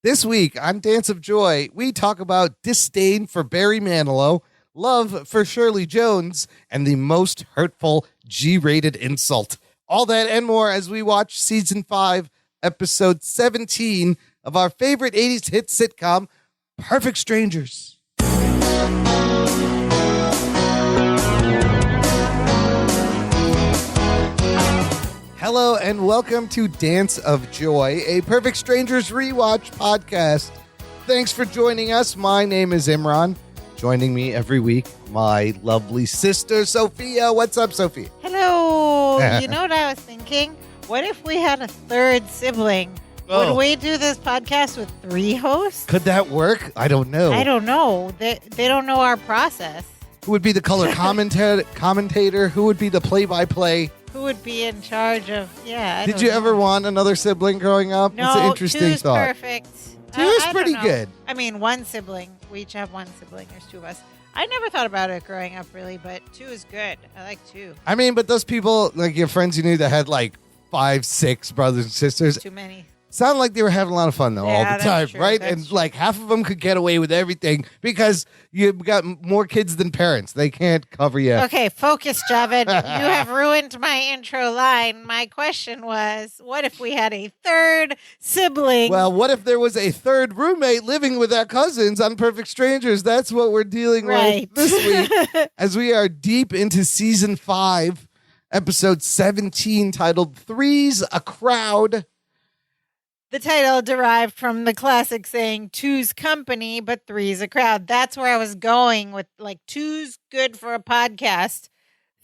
This week on Dance of Joy, we talk about disdain for Barry Manilow, love for Shirley Jones, and the most hurtful G-rated insult. All that and more as we watch Season 5, Episode 17 of our favorite 80s hit sitcom, Perfect Strangers. Hello and welcome to Dance of Joy, a Perfect Strangers rewatch podcast. Thanks for joining us. My name is Imran. Joining me every week, my lovely sister, Sophia. What's up, Sophie? Hello. You know what I was thinking? What if we had a third sibling? Would we do this podcast with 3 hosts? Could that work? I don't know. I don't know. They don't know our process. Who would be the color commentator? Who would be the play-by-play? Who would be in charge of, Did you ever want another sibling growing up? No, it's an interesting two's thought. Perfect. 2 is pretty good. I mean, one sibling. We each have one sibling. There's 2 of us. I never thought about it growing up, really, but 2 is good. I like 2. I mean, but those people, like your friends you knew that had like 5, 6 brothers and sisters. Too many. Sounded like they were having a lot of fun, though, all the time, true, right? that's And true. like half of them could get away with everything because you've got more kids than parents. They can't cover you. Okay, focus, Javed. You have ruined my intro line. My question was, what if we had a third sibling? Well, what if there was a third roommate living with our cousins on Perfect Strangers? That's what we're dealing with this week as we are deep into Season 5, Episode 17, titled Three's a Crowd. The title derived from the classic saying, 2's company, but 3's a crowd. That's where I was going with, like, 2's good for a podcast.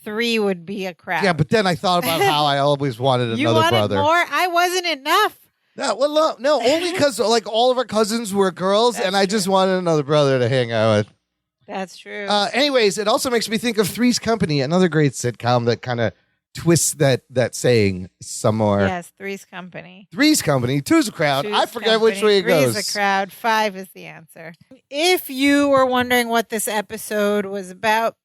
3 would be a crowd. Yeah, but then I thought about how I always wanted another you wanted brother. More? I wasn't enough. No, well, no, only because like all of our cousins were girls, That's and I just wanted another brother to hang out with. That's true. Anyways, it also makes me think of Three's Company, another great sitcom that kind of twists that saying some more. Yes, 3's company. Three's Company, 2's a crowd. 2's I forget which company, way it 3's goes. a crowd. 5 is the answer. If you were wondering what this episode was about,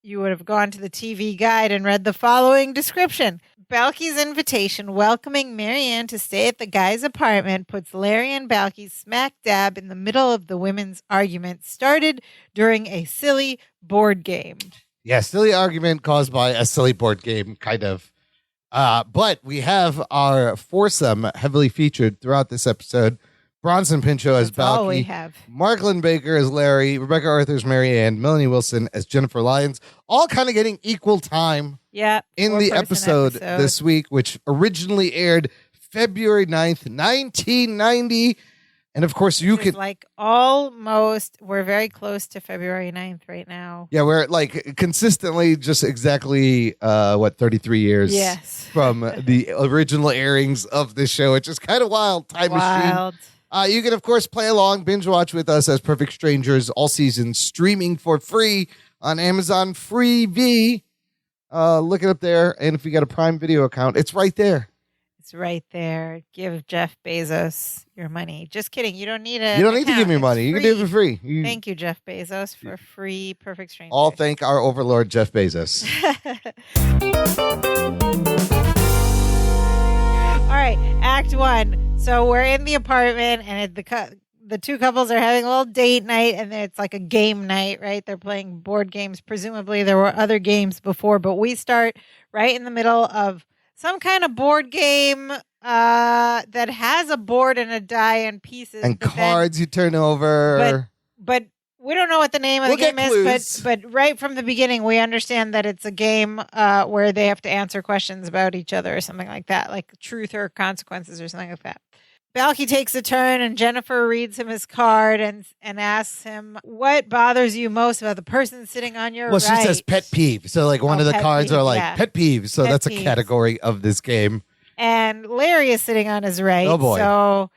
you would have gone to the TV guide and read the following description. Balky's invitation welcoming Marianne to stay at the guy's apartment puts Larry and Balky smack dab in the middle of the women's argument started during a silly board game. Yeah, silly argument caused by a silly board game, kind of. But we have our foursome heavily featured throughout this episode. Bronson Pinchot as That's all we Balky, have. Marklin Baker as Larry, Rebecca Arthur as Marianne, Melanie Wilson as Jennifer Lyons, all kind of getting equal time in the episode this week, which originally aired February 9th, 1990. And of course, you could like almost, we're very close to February 9th right now. Yeah, we're like consistently just exactly 33 years from the original airings of this show. It's just kind of wild. Time machine. You can, of course, play along, binge watch with us as Perfect Strangers all season, streaming for free on Amazon Freevee. Look it up there. And if you got a Prime Video account, it's right there. It's right there. Give Jeff Bezos your money. Just kidding. You don't need it. You don't need to give me money. You can do it for free. Thank you, Jeff Bezos, for free Perfect Strangers. All thank our overlord, Jeff Bezos. All right, Act 1. So we're in the apartment, and the 2 couples are having a little date night, and it's like a game night, right? They're playing board games. Presumably there were other games before, but we start right in the middle of some kind of board game that has a board and a die and pieces. And cards you turn over. But we don't know what the name of the game is, but right from the beginning, we understand that it's a game where they have to answer questions about each other or something like that, like truth or consequences or something like that. Balky takes a turn and Jennifer reads him his card and asks him, what bothers you most about the person sitting on your right? Well, she says pet peeve. So like one of the cards are like pet peeves. So that's a category of this game. And Larry is sitting on his right. Oh, boy. So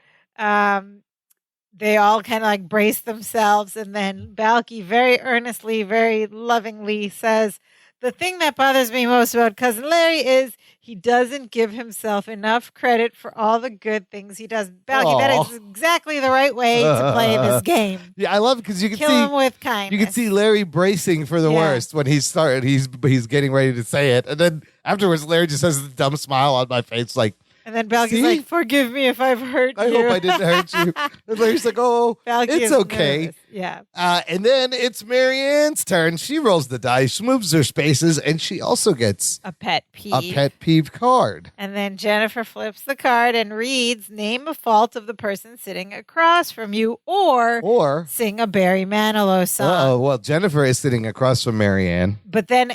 they all kind of like brace themselves. And then Balky very earnestly, very lovingly says, the thing that bothers me most about Cousin Larry is he doesn't give himself enough credit for all the good things he does. Balky, that is exactly the right way to play this game. Yeah, I love it because you can Kill him with kindness. You can see Larry bracing for the worst when he started. He's getting ready to say it, and then afterwards, Larry just has a dumb smile on my face, like, And then Balky's like, forgive me if I've hurt you. I hope I didn't hurt you. And Larry's like, oh, Balky it's okay. Nervous. Yeah. And then it's Marianne's turn. She rolls the dice, moves her spaces, and she also gets a pet peeve. A pet peeve card. And then Jennifer flips the card and reads, name a fault of the person sitting across from you, or sing a Barry Manilow song. Oh, well, Jennifer is sitting across from Marianne. But then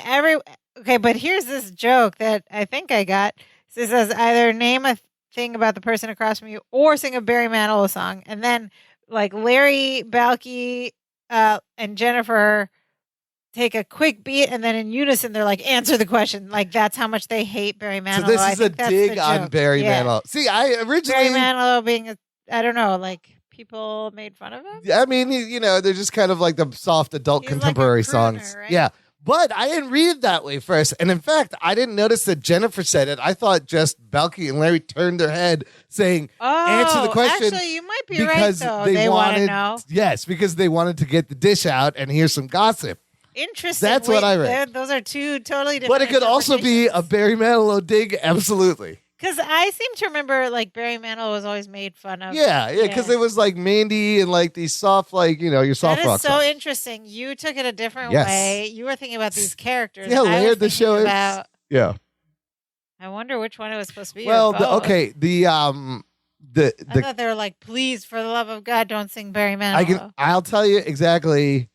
but here's this joke that I think I got. So it says either name a thing about the person across from you or sing a Barry Manilow song. And then like Larry, Balky, and Jennifer take a quick beat, and then in unison they're like, answer the question. Like that's how much they hate Barry Manilow. So this is a dig on Barry Manilow. See, I originally... Barry Manilow being, I don't know, like people made fun of him? I mean, they're just kind of like the soft adult contemporary songs. Right? Yeah. But I didn't read it that way first. And in fact, I didn't notice that Jennifer said it. I thought just Balky and Larry turned their head saying, answer the question. Actually, you might be right, though. They want to know. Yes, because they wanted to get the dish out and hear some gossip. Interesting. That's what I read. Those are two totally different. But it could also be a Barry Manilow dig. Absolutely. Because I seem to remember, like, Barry Manilow was always made fun of. Yeah, because it was like Mandy and like these soft, like, your soft rock. That is so interesting. You took it a different way. You were thinking about these characters. Yeah, layered the show is. Yeah. I wonder which one it was supposed to be. Well, I thought they were like, please, for the love of God, don't sing Barry Manilow. I'll tell you exactly.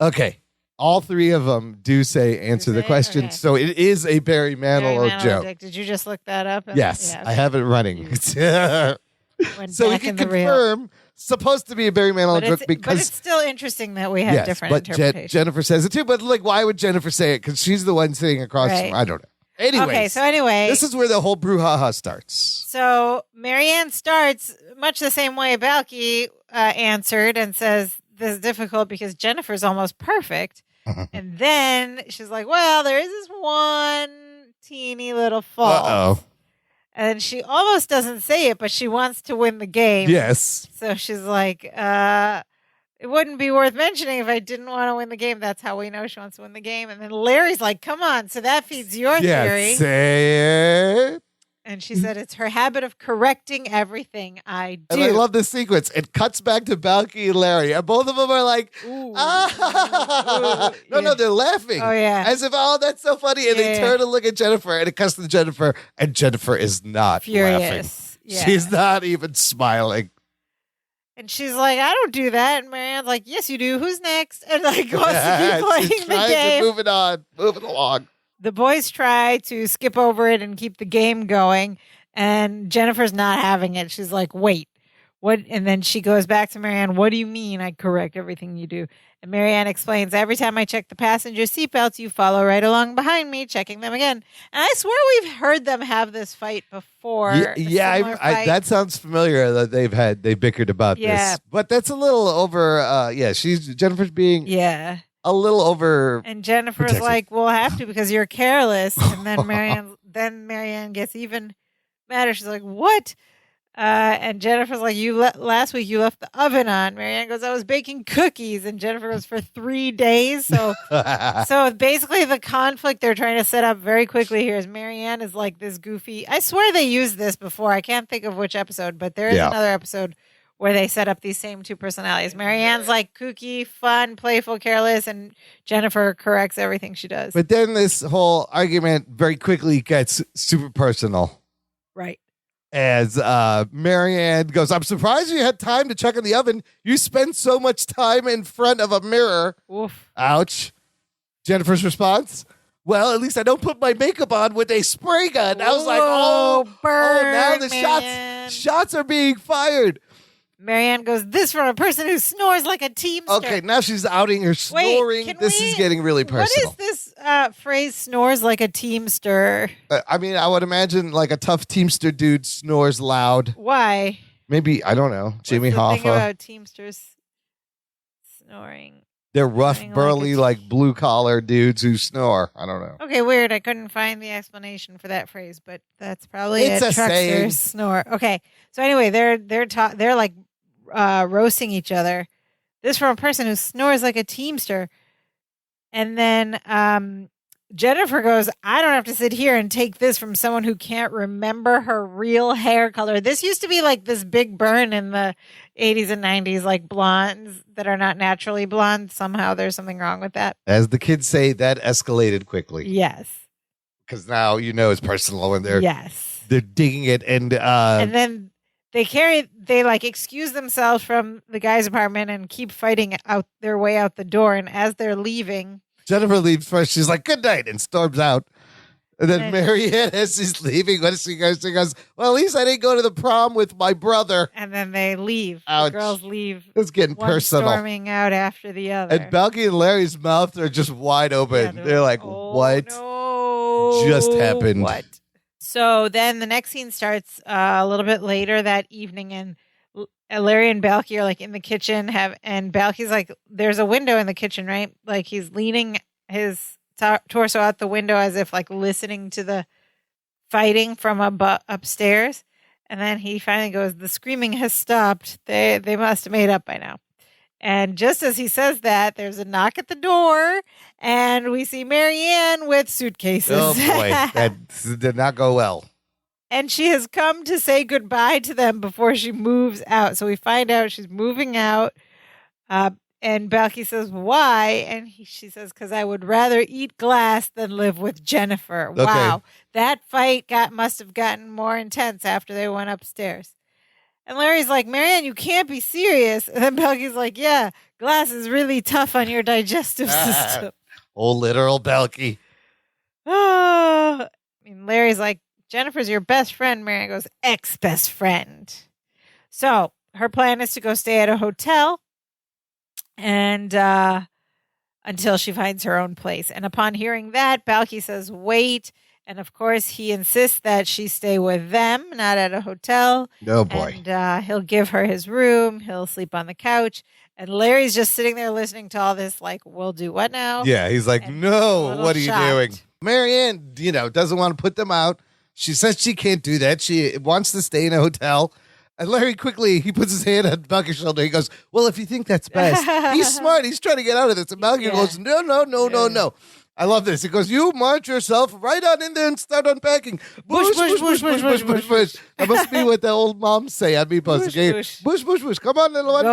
Okay. All three of them do say answer the question. Okay. So it is a Barry Manilow joke. Did you just look that up? Yes, I have it running. So we can confirm supposed to be a Barry Manilow joke because... But it's still interesting that we have different interpretations. Jennifer says it too, but like, why would Jennifer say it? Because she's the one sitting across from... I don't know. Anyway, this is where the whole brouhaha starts. So Marianne starts much the same way Balky answered and says, this is difficult because Jennifer's almost perfect. And then she's like, well, there is this one teeny little fault. Uh-oh. And she almost doesn't say it, but she wants to win the game. Yes. So she's like, it wouldn't be worth mentioning if I didn't want to win the game. That's how we know she wants to win the game. And then Larry's like, come on. So that feeds your theory. Say it. And she said it's her habit of correcting everything I do. And I love this sequence. It cuts back to Balky and Larry. And both of them are like, No, they're laughing. Oh, yeah. As if, that's so funny. And they turn to look at Jennifer, and it cuts to Jennifer, and Jennifer is not laughing. Yeah. She's not even smiling. And she's like, I don't do that. And Marianne's like, yes, you do. Who's next? And like wants to keep playing the game. Moving along. The boys try to skip over it and keep the game going, and Jennifer's not having it. She's like, wait, what? And then she goes back to Marianne. What do you mean I correct everything you do? And Marianne explains, every time I check the passenger seatbelts, you follow right along behind me, checking them again. And I swear we've heard them have this fight before. Yeah, that sounds familiar that they bickered about this. But that's a little over, Jennifer's being... Yeah. A little over. And Jennifer's like, we'll have to because you're careless. And then Marianne gets even madder. She's like, what? And Jennifer's like, last week you left the oven on. Marianne goes, I was baking cookies. And Jennifer goes, for 3 days. So basically the conflict they're trying to set up very quickly here is Marianne is like this goofy. I swear they used this before. I can't think of which episode, but there is another episode where they set up these same two personalities. Marianne's like kooky, fun, playful, careless, and Jennifer corrects everything she does. But then this whole argument very quickly gets super personal. Right. As Marianne goes, I'm surprised you had time to check in the oven. You spend so much time in front of a mirror. Oof. Ouch. Jennifer's response? Well, at least I don't put my makeup on with a spray gun. I was like, burn, now the shots are being fired. Marianne goes, this from a person who snores like a teamster. Okay, now she's outing her snoring. This is getting really personal. What is this phrase, snores like a teamster? I mean, I would imagine like a tough teamster dude snores loud. Why? Maybe, I don't know. Jimmy Hoffa. Think about teamsters snoring. They're rough, burly, like blue-collar dudes who snore. I don't know. Okay, weird. I couldn't find the explanation for that phrase, but that's probably it's a saying. Snore. Okay, so anyway, they're like roasting each other. This from a person who snores like a teamster. And then Jennifer goes, I don't have to sit here and take this from someone who can't remember her real hair color. This used to be like this big burn in the 80s and 90s, like blondes that are not naturally blonde. Somehow there's something wrong with that. As the kids say, that escalated quickly. Yes. Because now it's personal and they're digging it. And then they like excuse themselves from the guy's apartment and keep fighting out their way out the door. And as they're leaving, Jennifer leaves first. She's like, good night, and storms out. And then Marianne, as she's leaving, what does she go? She goes, well, at least I didn't go to the prom with my brother. And then they leave. Ouch. The girls leave. It's getting one personal. Storming out after the other. And Balky and Larry's mouths are just wide open. Yeah, they're like, oh, what just happened? What? So then the next scene starts a little bit later that evening, and Larry and Balky are like in the kitchen, and Balky's like, there's a window in the kitchen, right? Like he's leaning his torso out the window as if like listening to the fighting from upstairs. And then he finally goes, the screaming has stopped. They must have made up by now. And just as he says that, there's a knock at the door, and we see Marianne with suitcases. Oh boy, that did not go well. And she has come to say goodbye to them before she moves out. So we find out she's moving out. And Balky says, why? And she says, because I would rather eat glass than live with Jennifer. Okay. Wow. That fight must have gotten more intense after they went upstairs. And Larry's like, Marianne, you can't be serious. And then Balky's like, yeah, glass is really tough on your digestive system. Oh, literal Balky. Oh. I mean, Larry's like, Jennifer's your best friend. Marianne goes, ex-best friend. So her plan is to go stay at a hotel and until she finds her own place. And upon hearing that, Balky says, wait. And of course, he insists that she stay with them, not at a hotel. Oh, boy. And he'll give her his room. He'll sleep on the couch. And Larry's just sitting there listening to all this, like, we'll do what now? Yeah, he's like, no, what are you doing? Marianne, doesn't want to put them out. She says she can't do that. She wants to stay in a hotel. And Larry he puts his hand on Balky's shoulder. He goes, well, if you think that's best. He's smart. He's trying to get out of this. And Balky goes, no. I love this. He goes, you march yourself right on in there and start unpacking. Bush. That must be what the old moms say on Meatballs. Bush. Come on, little one.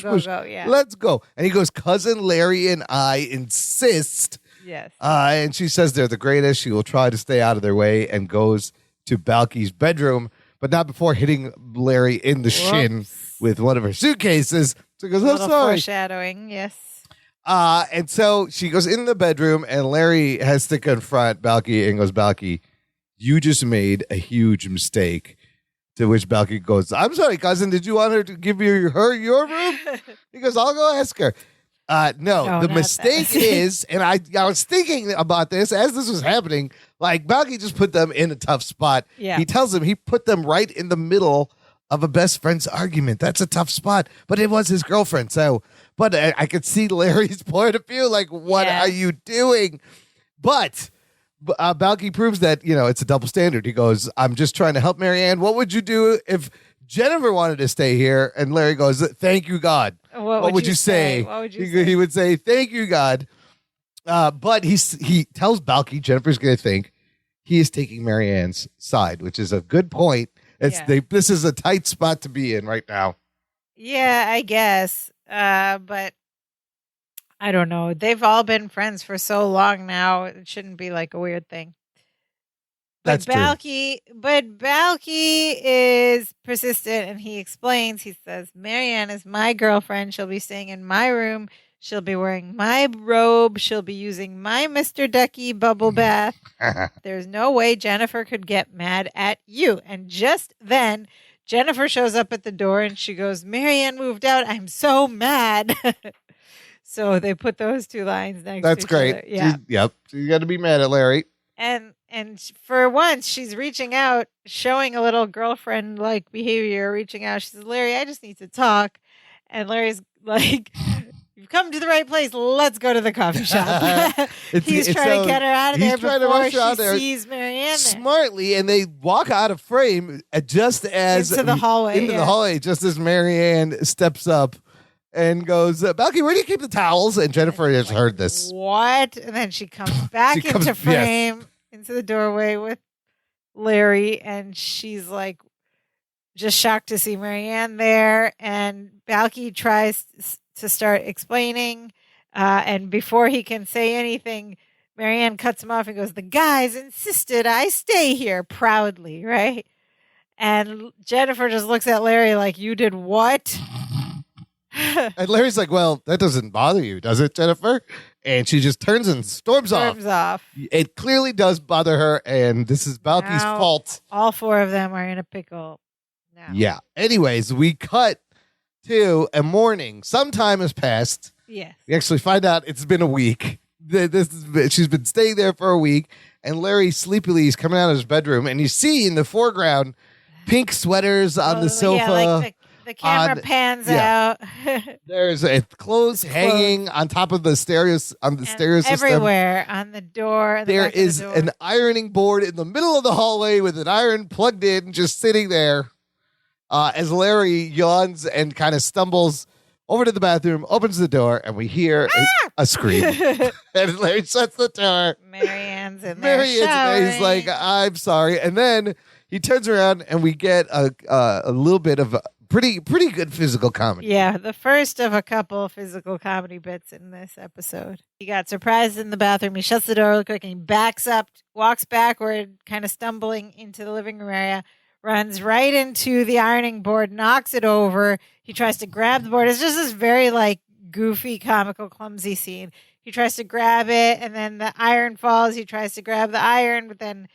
Bush. Yeah. Let's go. And he goes, cousin Larry and I insist. Yes. And she says they're the greatest. She will try to stay out of their way and goes to Balky's bedroom, but not before hitting Larry in the shin with one of her suitcases. So he goes, I'm sorry. Foreshadowing, yes. And so she goes in the bedroom, and Larry has to confront Balky and goes, Balky, you just made a huge mistake. To which Balky goes, I'm sorry, cousin, did you want her to give her your room? He goes, I'll go ask her. No, the mistake is, and I was thinking about this as this was happening, like Balky just put them in a tough spot. Yeah. He tells them he put them right in the middle of a best friend's argument. That's a tough spot, but it was his girlfriend. So, but I could see Larry's point of view, like, what are you doing? But Balky proves that, it's a double standard. He goes, I'm just trying to help Marianne. What would you do if Jennifer wanted to stay here? And Larry goes, thank you, God. What would you say? What would you say? He would say, thank you, God. But he tells Balky Jennifer's going to think he is taking Marianne's side, which is a good point. This is a tight spot to be in right now. Yeah, I guess. But I don't know. They've all been friends for so long now. It shouldn't be like a weird thing. But Balky is persistent, and he explains. He says, Marianne is my girlfriend. She'll be staying in my room. She'll be wearing my robe. She'll be using my Mr. Ducky bubble bath. There's no way Jennifer could get mad at you. And just then, Jennifer shows up at the door, and she goes, Marianne moved out. I'm so mad. So they put those two lines next to each other. That's great. Yeah. Yep. So you got to be mad at Larry. And for once, she's reaching out, showing a little girlfriend-like behavior, reaching out. She says, Larry, I just need to talk. And Larry's like, you've come to the right place. Let's go to the coffee shop. He's trying to get her out of there before she sees Marianne there. Smartly, and they walk out of frame just as... Into the hallway, just as Marianne steps up and goes, Balky, where do you keep the towels? And Jennifer has heard this. What? And then she comes back into frame, into the doorway with Larry, and she's like just shocked to see Marianne there. And Balky tries to start explaining, and before he can say anything, Marianne cuts him off and goes, the guys insisted I stay here proudly, right? And Jennifer just looks at Larry like, you did what? And Larry's like, well, that doesn't bother you, does it, Jennifer? And she just turns and storms off. It clearly does bother her, and this is Balky's fault. All four of them are in a pickle now. Yeah. Anyways, we cut to a morning. Some time has passed. Yes. We actually find out it's been a week. She's been staying there for a week, and Larry sleepily is coming out of his bedroom, and you see in the foreground pink sweaters on the sofa. Yeah, like the camera pans out. There's clothes hanging on top of the stereo system. Everywhere on the door. There is an ironing board in the middle of the hallway with an iron plugged in, just sitting there. As Larry yawns and kind of stumbles over to the bathroom, opens the door, and we hear a scream. And Larry shuts the door. Marianne's in there. He's like, I'm sorry. And then he turns around, and we get a little bit of pretty good physical comedy. Yeah, the first of a couple physical comedy bits in this episode. He got surprised in the bathroom. He shuts the door real quick, and he backs up, walks backward, kind of stumbling into the living room area, runs right into the ironing board, knocks it over. He tries to grab the board. It's just this very like goofy, comical, clumsy scene. He tries to grab it, and then the iron falls. He tries to grab the iron, but then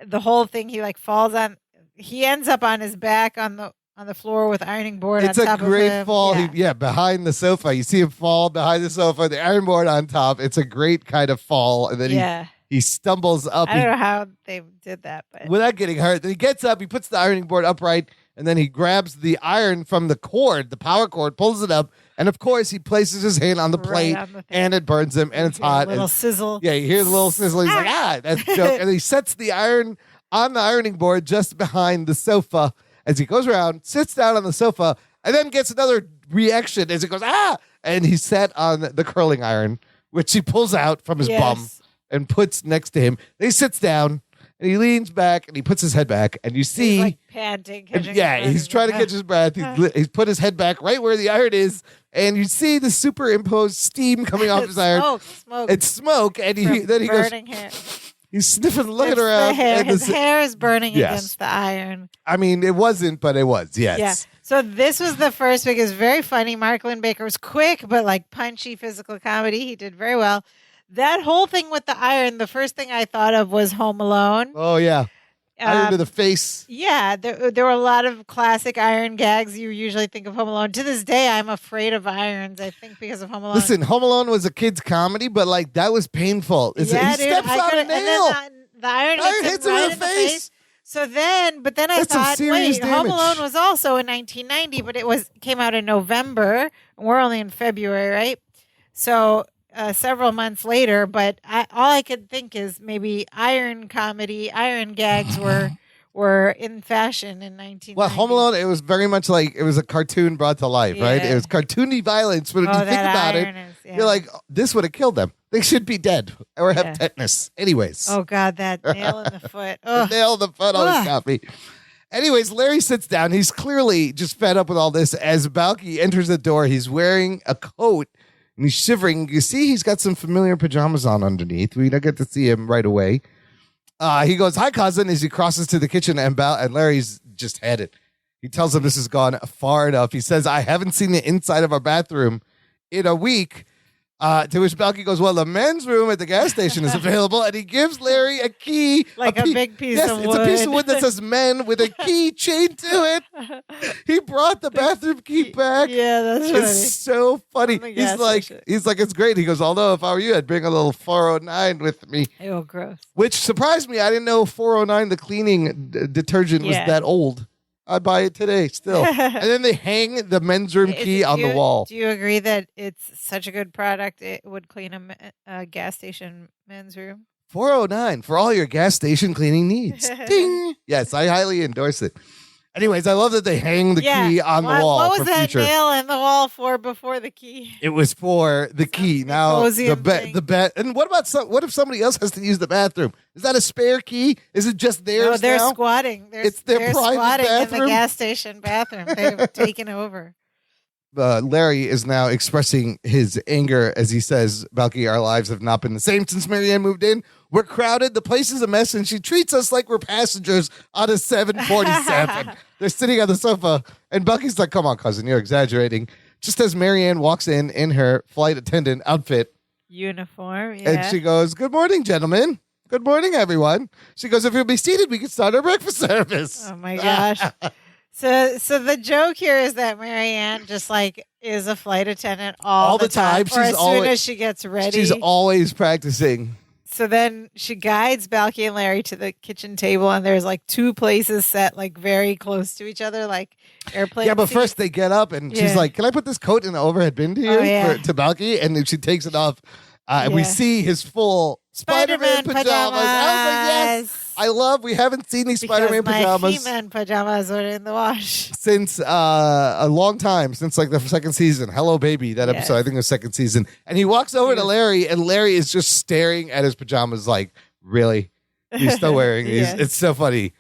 the whole thing he like falls on. He ends up on his back on the floor with ironing board on top of him. It's a great fall. Behind the sofa. You see him fall behind the sofa, the iron board on top. It's a great kind of fall, and then he stumbles up. I don't know how they did that, but without getting hurt. Then he gets up, he puts the ironing board upright, and then he grabs the iron from the cord, the power cord, pulls it up, and of course he places his hand on the plate, and it burns him, and it's hot. A little sizzle. Yeah, you hear the little sizzle. He's like, that's a joke. And he sets the iron on the ironing board just behind the sofa as he goes around, sits down on the sofa, and then gets another reaction as he goes, and he's sat on the curling iron, which he pulls out from his bum and puts next to him. Then he sits down, and he leans back, and he puts his head back, and you see... He's like panting. He's trying to catch his breath. He's put his head back right where the iron is, and you see the superimposed steam coming off his iron. Smoke. It's smoke, and then he goes... Hair. He's sniffing, looking around. His hair is burning against the iron. I mean, it wasn't, but it was, yes. Yeah. So this was the first week. It was very funny. Mark Lynn-Baker was quick, but like punchy physical comedy. He did very well. That whole thing with the iron, the first thing I thought of was Home Alone. Oh, yeah. Iron to the face. Yeah. There were a lot of classic iron gags you usually think of Home Alone. To this day, I'm afraid of irons, I think, because of Home Alone. Listen, Home Alone was a kid's comedy, but like that was painful. He steps on a nail. The iron hits him right in the face. So then, but then I thought, wait, Home Alone was also in 1990, but came out in November. We're only in February, right? So several months later, but all I could think is maybe iron gags were in fashion in 1990. Well, Home Alone, it was very much like it was a cartoon brought to life, right? It was cartoony violence, but if you think about it, you're like, this would have killed them. They should be dead or have tetanus. Anyways. Oh, God, that nail in the foot. The nail in the foot always got me. Anyways, Larry sits down. He's clearly just fed up with all this. As Balky enters the door, he's wearing a coat and he's shivering. You see he's got some familiar pajamas on underneath. We don't get to see him right away. He goes, hi, cousin, as he crosses to the kitchen, and Larry's just had it. He tells him this has gone far enough. He says, I haven't seen the inside of our bathroom in a week. To which Balky goes, well, the men's room at the gas station is available, and he gives Larry a key. Like a big piece of wood. It's a piece of wood that says men with a key chained to it. He brought the bathroom key back. Yeah, that's funny. It's so funny. He's like, it's great. He goes, although if I were you, I'd bring a little 409 with me. Oh, gross. Which surprised me. I didn't know 409, the cleaning detergent, was that old. I'd buy it today still. And then they hang the men's room key on the wall. Do you agree that it's such a good product it would clean a gas station men's room? 409 for all your gas station cleaning needs. Ding! Yes, I highly endorse it. Anyways, I love that they hang the key on the wall. What was that future. nail in the wall for before the key? It was for the key. Now the bed. And what if somebody else has to use the bathroom? Is that a spare key? Is it just theirs? No, they're now? squatting. It's their private squatting bathroom in the gas station bathroom. They've taken over. Larry is now expressing his anger as he says, Balky, our lives have not been the same since Marianne moved in. We're crowded. The place is a mess, and she treats us like we're passengers on a 747. They're sitting on the sofa, and Balky's like, come on, cousin, you're exaggerating. Just as Marianne walks in her flight attendant outfit. Uniform, And she goes, good morning, gentlemen. Good morning, everyone. She goes, if you'll be seated, we can start our breakfast service. Oh, my gosh. So the joke here is that Marianne just like is a flight attendant all the time. Or as soon as she gets ready. She's always practicing. So then she guides Balky and Larry to the kitchen table, and there's like two places set like very close to each other, like airplane. Yeah, but seats. first they get up, and she's like, can I put this coat in the overhead bin to you to Balky? And then she takes it off. And we see his full Spider-Man pajamas. I was like, yes. We haven't seen these Spider-Man pajamas. My He-Man pajamas are in the wash. Since a long time, since like the second season. Hello, Baby, that episode, I think the second season. And he walks over to Larry, and Larry is just staring at his pajamas like, really? You're still wearing these? It's so funny.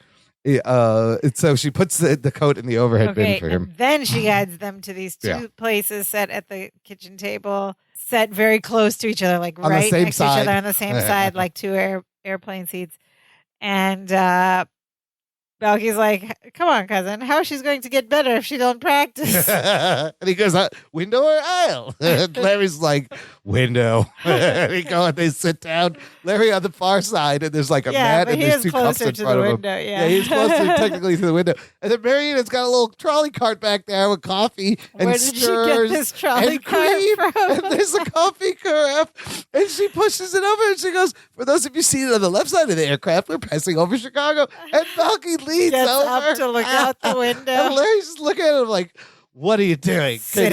So she puts the coat in the overhead bin for him. And then she guides them to these two places set at the kitchen table, set very close to each other, like on right next side. to each other on the same side, like two airplane seats. And Balky's like, come on, cousin, how is she going to get better if she don't practice? And he goes, window or aisle? And Larry's like, window. And they sit down. Larry on the far side, and there's like a mat, and there's two cups in front of him. Yeah, he's closer technically to the window. And then Marianne has got a little trolley cart back there with coffee and Where did she get this trolley cart from? And there's a coffee carafe, and she pushes it over, and she goes, for those of you seated on the left side of the aircraft, we're passing over Chicago. And Balky leans Gets over up to look out the window. And Larry's just looking at him like, what are you doing? Can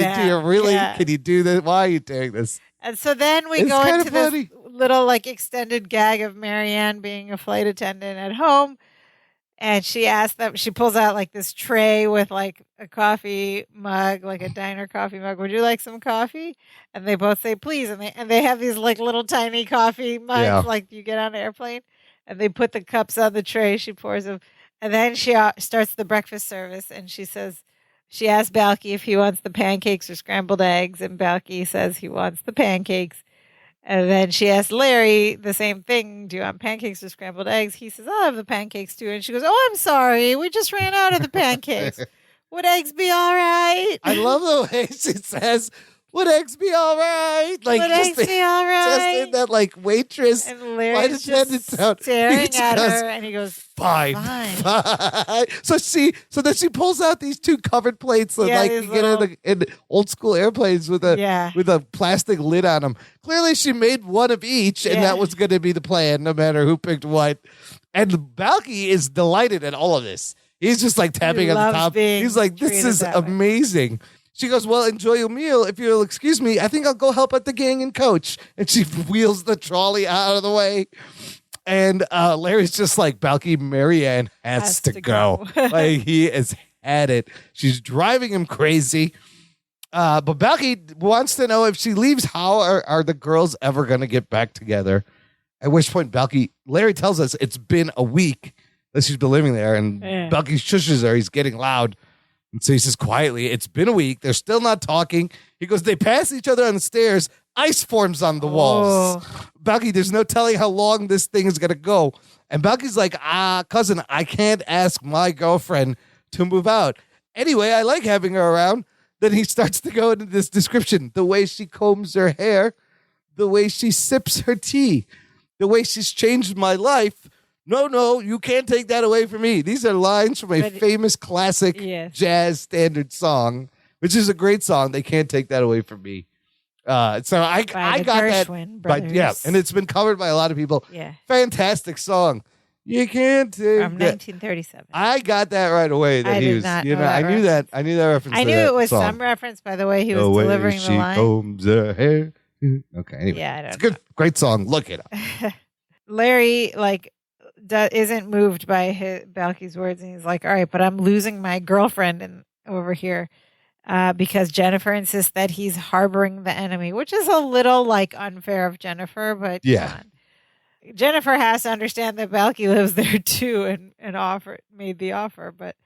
you do this? Why are you doing this? And so then we go into this little like extended gag of Marianne being a flight attendant at home. And she asks them, she pulls out like this tray with like a coffee mug, like a diner coffee mug. Would you like some coffee? And they both say, please. And they have these like little tiny coffee mugs like you get on an airplane. And they put the cups on the tray. She pours them. And then she starts the breakfast service. And she says, she asks Balky if he wants the pancakes or scrambled eggs. And Balky says he wants the pancakes. And then she asks Larry the same thing. Do you want pancakes or scrambled eggs? He says, I'll have the pancakes too. And she goes, oh, I'm sorry. We just ran out of the pancakes. Would eggs be all right? I love the way she says, would eggs be all right? Like, would eggs be all right? Just in that, like, waitress. And Larry's just staring at her, and he goes, fine. So then she pulls out these two covered plates that like you get in old school airplanes with a plastic lid on them. Clearly, she made one of each, and that was going to be the plan, no matter who picked what. And Balky is delighted at all of this. He's just like tapping on the top. He's like, this is amazing. She goes, well, enjoy your meal. If you'll excuse me, I think I'll go help out the gang and coach. And she wheels the trolley out of the way. And Larry's just like, Balky, Marianne has to go. Like, he has had it. She's driving him crazy. But Balky wants to know if she leaves, how are the girls ever going to get back together? At which point, Larry tells us it's been a week that she's been living there. And Balky shushes her. He's getting loud. And so he says quietly, it's been a week. They're still not talking. He goes, they pass each other on the stairs. Ice forms on the walls. Balky, there's no telling how long this thing is going to go. And Balky's like, cousin, I can't ask my girlfriend to move out. Anyway, I like having her around. Then he starts to go into this description. The way she combs her hair. The way she sips her tea. The way she's changed my life. No, you can't take that away from me. These are lines from a famous classic jazz standard song, which is a great song. They can't take that away from me. So I got that. And it's been covered by a lot of people. Yeah. Fantastic song. You can't take from 1937. I got that right away. That he was, I knew that. I knew that reference. I knew it was some reference by the way he was delivering the line. She combs her hair. Okay. Anyway, it's a great song. Look it up. Larry isn't moved by Balky's words, and he's like, all right, but I'm losing my girlfriend over here because Jennifer insists that he's harboring the enemy, which is a little like unfair of Jennifer, but yeah. Jennifer has to understand that Balky lives there too and made the offer, but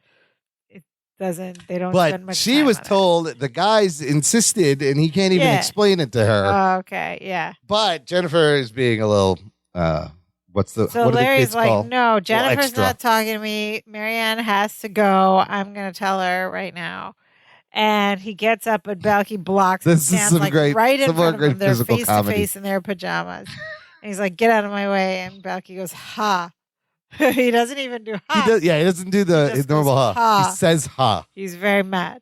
it doesn't, they don't spend much time. But she was told the guys insisted and he can't even explain it to her. Oh, okay, yeah. But Jennifer is being a little, what Larry's like, call? No, Jennifer's not talking to me. Marianne has to go. I'm going to tell her right now. And he gets up, but Balky blocks and stands right in front of them. They're face to face in their pajamas. And he's like, get out of my way. And Balky goes, ha. He doesn't even do ha. He doesn't do the normal ha. He says ha. He's very mad.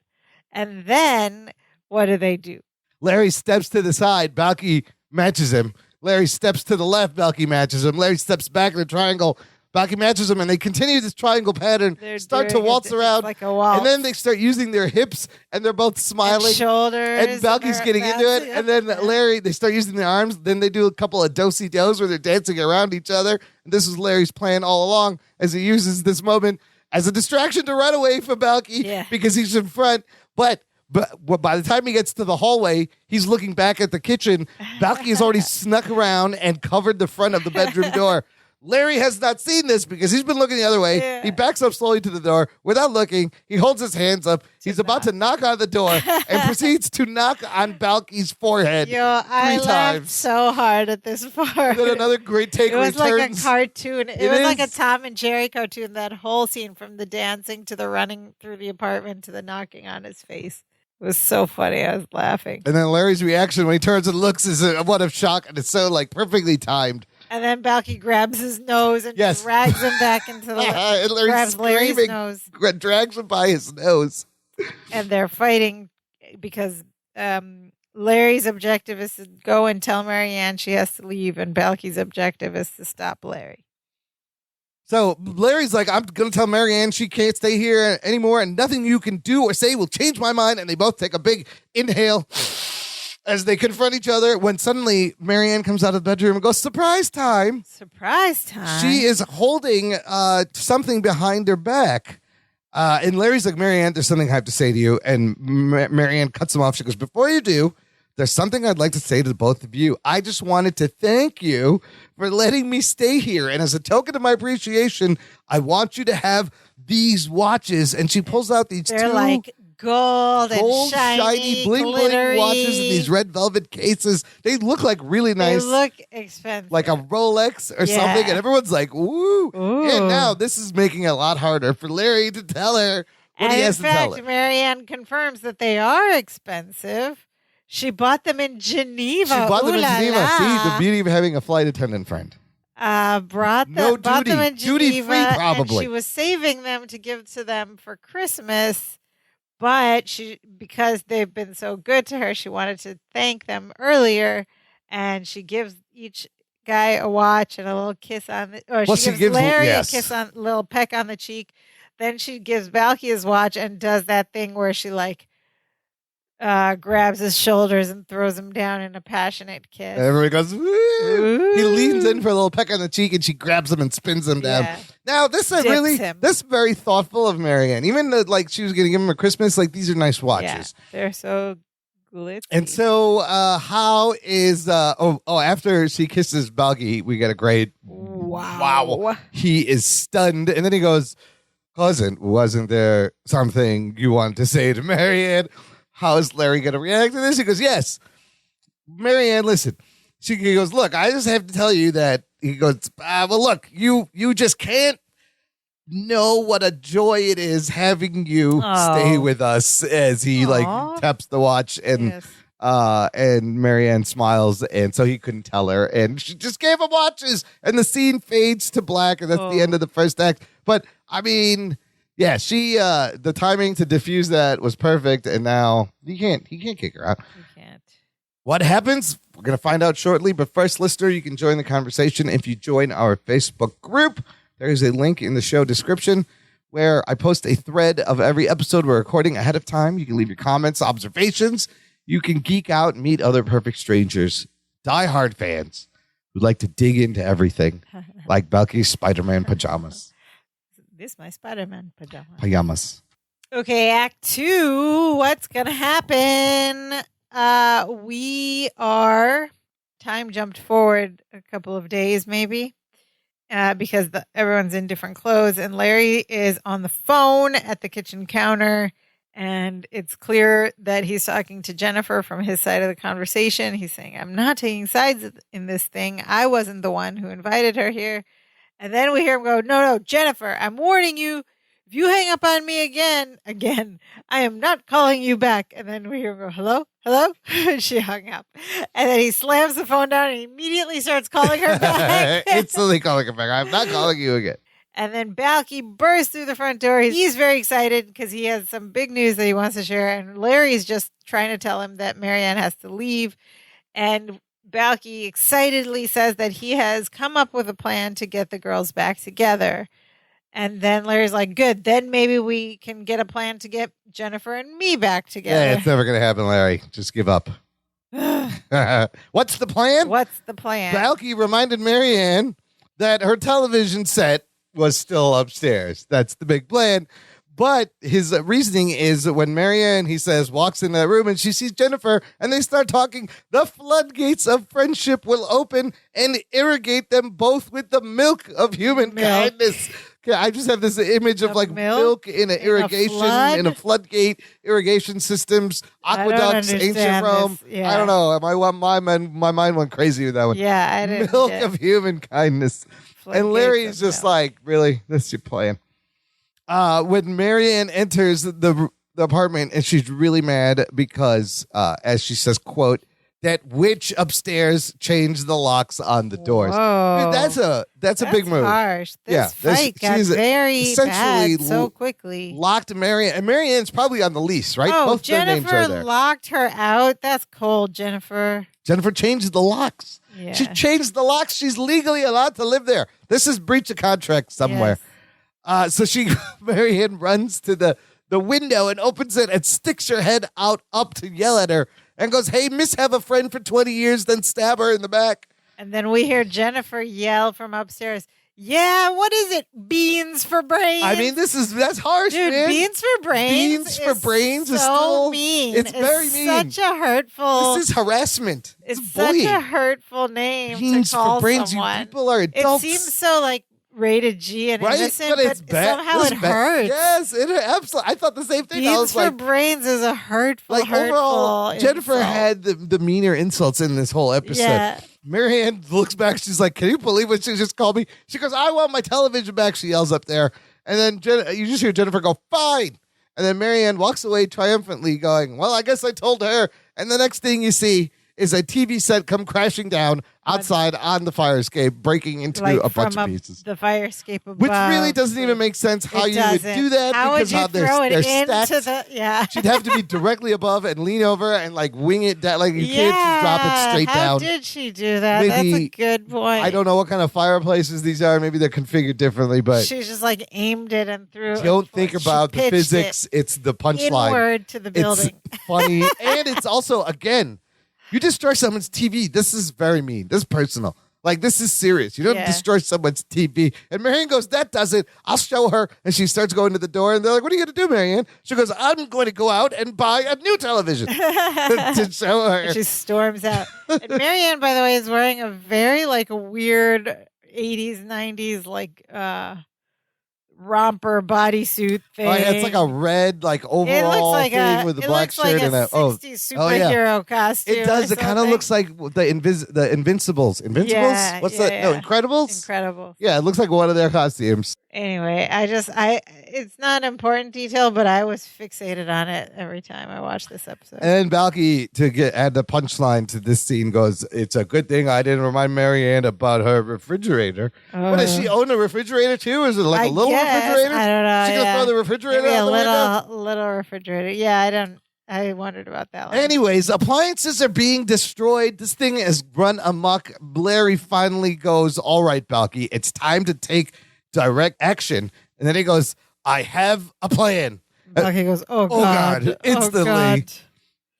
And then what do? Larry steps to the side. Balky matches him. Larry steps to the left. Balky matches him. Larry steps back in the triangle. Balky matches him, and they continue this triangle pattern. Start to waltz around, like a waltz. And then they start using their hips, and they're both smiling. And shoulders. And Balky's getting into it. And then Larry, they start using their arms. Then they do a couple of do-si-dos where they're dancing around each other. And this is Larry's plan all along as he uses this moment as a distraction to run away from Balky because he's in front. But by the time he gets to the hallway, he's looking back at the kitchen. Balky has already snuck around and covered the front of the bedroom door. Larry has not seen this because he's been looking the other way. Yeah. He backs up slowly to the door without looking. He holds his hands up. He's about to knock on the door and proceeds to knock on Balky's forehead 3 times. I laughed so hard at this part. Then another great take. It was like a cartoon. It was like a Tom and Jerry cartoon. That whole scene from the dancing to the running through the apartment to the knocking on his face. It was so funny. I was laughing. And then Larry's reaction when he turns and looks is one of shock, and it's so perfectly timed. And then Balky grabs his nose and drags him back into the Larry's nose. Drags him by his nose. And they're fighting because Larry's objective is to go and tell Marianne she has to leave, and Balky's objective is to stop Larry. So Larry's like, I'm going to tell Marianne she can't stay here anymore, and nothing you can do or say will change my mind. And they both take a big inhale as they confront each other, when suddenly Marianne comes out of the bedroom and goes, surprise time. Surprise time. She is holding something behind her back. And Larry's like, Marianne, there's something I have to say to you. And Marianne cuts him off. She goes, before you do, there's something I'd like to say to both of you. I just wanted to thank you for letting me stay here. And as a token of my appreciation, I want you to have these watches. And she pulls out these They're like gold and shiny, bling bling watches in these red velvet cases. They look like really nice. They look expensive, like a Rolex or something. And everyone's like, "Ooh!" And now this is making it a lot harder for Larry to tell her what he has to tell her. In fact, Marianne confirms that they are expensive. She bought them in Geneva. See, the beauty of having a flight attendant friend. Bought them in Geneva. Duty free, probably. And she was saving them to give to them for Christmas. But because they've been so good to her, she wanted to thank them earlier, and she gives each guy a watch and a little kiss on the. She gives Larry a kiss a little peck on the cheek. Then she gives Balky his watch and does that thing where she grabs his shoulders and throws him down in a passionate kiss. And everybody goes, woo! He leans in for a little peck on the cheek, and she grabs him and spins him down. Now, this is very thoughtful of Marianne. Even though, she was going to give him a Christmas, these are nice watches. Yeah, they're so glitzy. And so, how is, after she kisses Balky, we get a great, wow. He is stunned. And then he goes, cousin, wasn't there something you wanted to say to Marianne? How is Larry going to react to this? He goes, yes. Marianne, listen. He goes, look, I just have to tell you that. He goes, well, look, you just can't know what a joy it is having you stay with us, as he taps the watch and Marianne smiles, and so he couldn't tell her, and she just gave him watches, and the scene fades to black, and that's the end of the first act. But I mean, yeah, she the timing to diffuse that was perfect, and now he can't kick her out. He can't. What happens? We're going to find out shortly, but first, listener, you can join the conversation if you join our Facebook group. There is a link in the show description where I post a thread of every episode we're recording ahead of time. You can leave your comments, observations. You can geek out and meet other perfect strangers, diehard fans who like to dig into everything, like Balky's Spider-Man pajamas. This my Spider-Man pajamas. Pajamas. Okay, Act 2. What's going to happen? We are time jumped forward a couple of days, maybe, because everyone's in different clothes, and Larry is on the phone at the kitchen counter, and it's clear that he's talking to Jennifer from his side of the conversation. He's saying, I'm not taking sides in this thing. I wasn't the one who invited her here. And then we hear him go, no, Jennifer, I'm warning you. If you hang up on me again, I am not calling you back. And then we hear him go, hello? And she hung up. And then he slams the phone down and immediately starts calling her back. Instantly calling her back. I'm not calling you again. And then Balky bursts through the front door. He's very excited because he has some big news that he wants to share. And Larry's just trying to tell him that Marianne has to leave. And Balky excitedly says that he has come up with a plan to get the girls back together. And then Larry's like, good, then maybe we can get a plan to get Jennifer and me back together. Yeah, it's never going to happen, Larry. Just give up. What's the plan? What's the plan? Balky reminded Marianne that her television set was still upstairs. That's the big plan. But his reasoning is that when Marianne, he says, walks in that room and she sees Jennifer and they start talking, the floodgates of friendship will open and irrigate them both with the milk of human kindness. I just have this image of like milk in an irrigation, in a floodgate, irrigation systems, aqueducts, ancient Rome. Yeah. I don't know. My mind went crazy with that one. Yeah, I didn't. Milk of human kindness. And Larry's just like, really? That's your plan? When Marianne enters the apartment and she's really mad because, as she says, quote, that witch upstairs changed the locks on the doors. Dude, that's a big move. Harsh. This fight got very bad so quickly. Locked Marianne, and Marianne's probably on the lease, right? Oh, both Jennifer their names are there. Locked her out. That's cold, Jennifer. Jennifer changed the locks. Yeah. She changed the locks. She's legally allowed to live there. This is breach of contract somewhere. Yes. So Marianne runs to the window and opens it and sticks her head out up to yell at her and goes, hey, miss, have a friend for 20 years, then stab her in the back. And then we hear Jennifer yell from upstairs, yeah, what is it? Beans for brains? I mean, that's harsh, dude, man. Beans for brains is still mean. It's very mean. Such a hurtful. This is harassment. It's such a hurtful name Beans to call for brains. someone. You people are adults. It seems so like rated G and innocent, but it's bad. Somehow it hurts. Yes, it absolutely. I thought the same thing. Beans for brains is a hurtful. Overall, Jennifer had the meaner insults in this whole episode. Yeah. Marianne looks back. She's like, "Can you believe what she just called me?" She goes, "I want my television back." She yells up there, and then you just hear Jennifer go, "Fine." And then Marianne walks away triumphantly, going, "Well, I guess I told her." And the next thing you see is a TV set come crashing down outside on the fire escape, breaking into a bunch of pieces. The fire escape above. Which really doesn't even make sense how you would do that. How because would you throw it into stacked. She'd have to be directly above and lean over and like wing it down. Like you can't just drop it straight down. How did she do that? That's a good point. I don't know what kind of fireplaces these are. Maybe they're configured differently, but she's just like aimed it and threw it. Don't think about the physics. It's the punchline. Inward to the building. It's funny. And it's also, again, you destroy someone's TV. This is very mean. This is personal. Like, this is serious. You don't destroy someone's TV. And Marianne goes, that does it. I'll show her. And she starts going to the door. And they're like, what are you going to do, Marianne? She goes, I'm going to go out and buy a new television to show her. She storms out. And Marianne, by the way, is wearing a very, like, weird 80s, 90s, like, romper bodysuit thing. Oh, yeah, it's like a red, like overall thing with a black shirt and a 60s superhero costume. It does. It kind of looks like the Invincibles. Invincibles? Yeah, What's that? No, Incredibles. Incredibles. Yeah, it looks like one of their costumes. Anyway, it's not an important detail, but I was fixated on it every time I watched this episode. And Balky, to add the punchline to this scene, goes, it's a good thing I didn't remind Marianne about her refrigerator. What, does she own a refrigerator too? Is it like a little refrigerator? I don't know. She gonna throw the refrigerator out the window? Little refrigerator. Yeah, I wondered about that one. Anyways, appliances are being destroyed. This thing has run amok. Larry finally goes, all right, Balky, it's time to take direct action. And then he goes, I have a plan. Balky goes, oh God. Instantly. Oh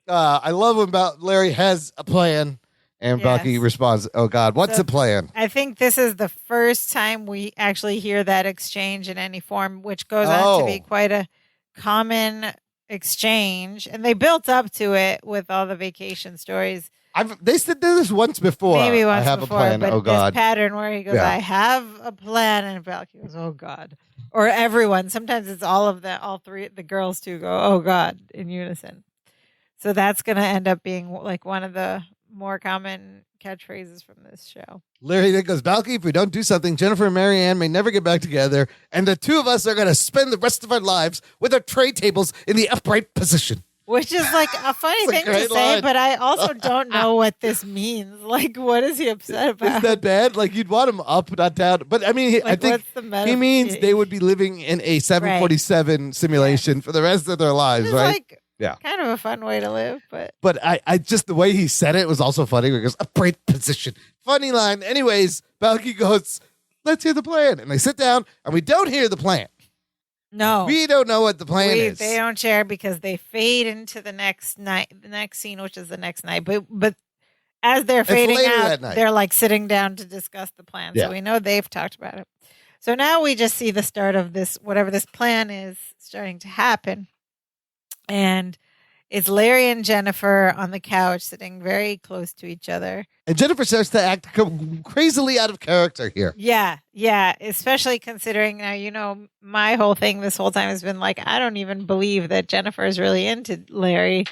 God. I love when Larry has a plan. And Balky responds, "Oh God, what's the plan?" I think this is the first time we actually hear that exchange in any form, which goes on to be quite a common exchange. And they built up to it with all the vacation stories. They did this once before. Maybe once I have before, a plan. but Oh God. this pattern where he goes, "I have a plan," and Balky goes, "Oh God," or everyone. Sometimes it's all three, the girls too go, "Oh God," in unison. So that's going to end up being like one of the more common catchphrases from this show. Larry then goes, "Balky, if we don't do something, Jennifer and Marianne may never get back together, and the two of us are going to spend the rest of our lives with our tray tables in the upright position." Which is like a funny thing to say, but I also don't know what this means. Like, what is he upset about? Is that bad? Like, you'd want him up, not down. But I mean, I think he means they would be living in a 747 simulation for the rest of their lives, right? Kind of a fun way to live, but I just the way he said it was also funny because upright position, funny line. Anyways, Balky goes, "Let's hear the plan," and they sit down, and we don't hear the plan. No, we don't know what the plan is. They don't share because they fade into the next night, the next scene, which is the next night. But as they're fading out, they're like sitting down to discuss the plan. So we know they've talked about it. So now we just see the start of this, whatever this plan is, starting to happen. And it's Larry and Jennifer on the couch sitting very close to each other. And Jennifer starts to act crazily out of character here. Yeah. Especially considering now, my whole thing this whole time has been like, I don't even believe that Jennifer is really into Larry.